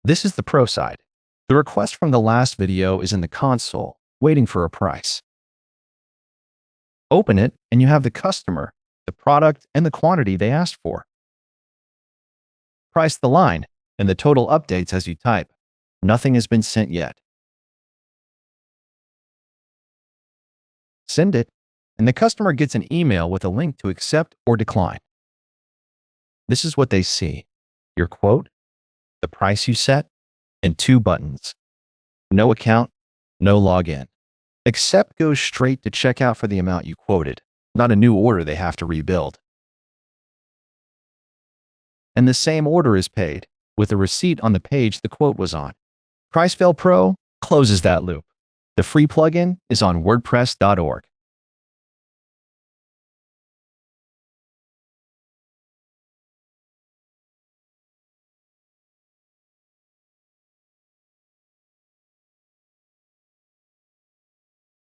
This is the Pro side. The request from the last video is in the console, waiting for a price. Open it, and you have the customer, the product, and the quantity they asked for. Price the line, and the total updates as you type. Nothing has been sent yet. Send it, and the customer gets an email with a link to accept or decline. This is what they see: your quote, the price you set, and 2 buttons. No account, no login. Accept goes straight to checkout for the amount you quoted, not a new order they have to rebuild. And the same order is paid, with a receipt on the page the quote was on. PriceVeil Pro closes that loop. The free plugin is on WordPress.org.